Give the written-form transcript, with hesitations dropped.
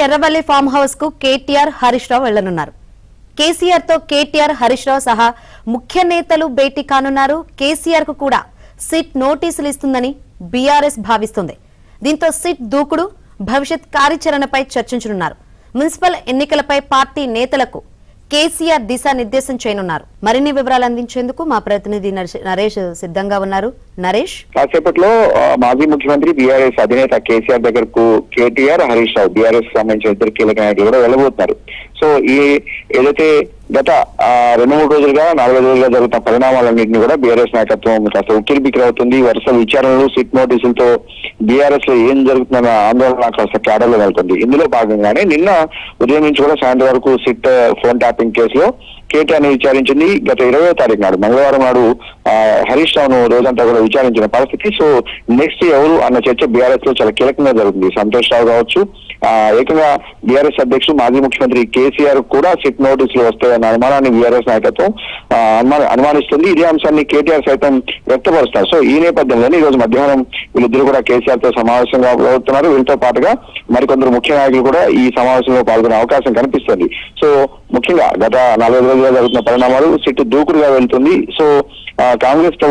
Erravalli farm house కు కేటీఆర్ హరీష్ రావు వెళ్లనున్నారు. కేసీఆర్ తో కేటీఆర్ హరీష్ రావు సహా ముఖ్య నేతలు భేటీ కానున్నారు. కేసీఆర్ కు కూడా సిట్ నోటీసులు ఇస్తుందని బీఆర్ఎస్ భావిస్తుంది. దీంతో సిట్ దూకుడు భవిష్యత్ కార్యాచరణపై చర్చించనున్నారు. మున్సిపల్ ఎన్నికలపై పార్టీ నేతలకు కేసీఆర్ దిశానిర్దేశం చేయనున్నారు. మరిన్ని వివరాలు అందించేందుకు మా ప్రతినిధి నరేష్ సిద్ధంగా ఉన్నారు. నరేష్, కాసేపట్లో మాజీ ముఖ్యమంత్రి బీఆర్ఎస్ అధినేత కేసీఆర్ దగ్గరకు కేటీఆర్ హరీష్ రావు బీఆర్ఎస్ సంబంధించిన ఇద్దరు కీలక నాయకులు కూడా వెళ్ళబోతున్నారు. సో ఈ ఏదైతే గత 2-3 రోజులుగా 4 రోజులుగా జరుగుతున్న పరిణామాలన్నింటినీ కూడా బీఆర్ఎస్ నాయకత్వం కాస్త ఉక్కిరిబిక్కిరవుతుంది. వరుస విచారణలు, సిట్ నోటీసులతో బీఆర్ఎస్ లో ఏం జరుగుతుందన్న ఆందోళన కాస్త కేడర్లో వెళ్తుంది. ఇందులో భాగంగానే నిన్న ఉదయం నుంచి కూడా సాయంత్రం వరకు సిట్ ఫోన్ ట్యాపింగ్ కేసులో కేటీఆర్ ని విచారించింది. గత 20వ తారీఖు నాడు మంగళవారం నాడు హరీష్ రావును రోజంతా కూడా విచారించిన పరిస్థితి. సో నెక్స్ట్ ఎవరు అన్న చర్చ బీఆర్ఎస్ లో చాలా కీలకంగా జరుగుతుంది. సంతోష్ రావు కావచ్చు, ఏకంగా బీఆర్ఎస్ అధ్యక్షుడు మాజీ ముఖ్యమంత్రి కేసీఆర్ కూడా సిట్ నోటీసులు వస్తాయన్న అనుమానాన్ని బీఆర్ఎస్ నాయకత్వం అనుమానిస్తుంది. ఇదే అంశాన్ని కేటీఆర్ సైతం వ్యక్తపరుస్తారు. సో ఈ నేపథ్యంలోనే ఈ రోజు మధ్యాహ్నం వీళ్ళిద్దరు కూడా కేసీఆర్ తో సమావేశంగా అవుతున్నారు. వీళ్ళతో పాటుగా మరికొందరు ముఖ్య నాయకులు కూడా ఈ సమావేశంలో పాల్గొనే అవకాశం కనిపిస్తుంది. సో ముఖ్యంగా గత 4 రోజులుగా జరుగుతున్న పరిణామాలు సిట్ దూకుడుగా వెళ్తుంది. సో కాంగ్రెస్ ప్రభుత్వం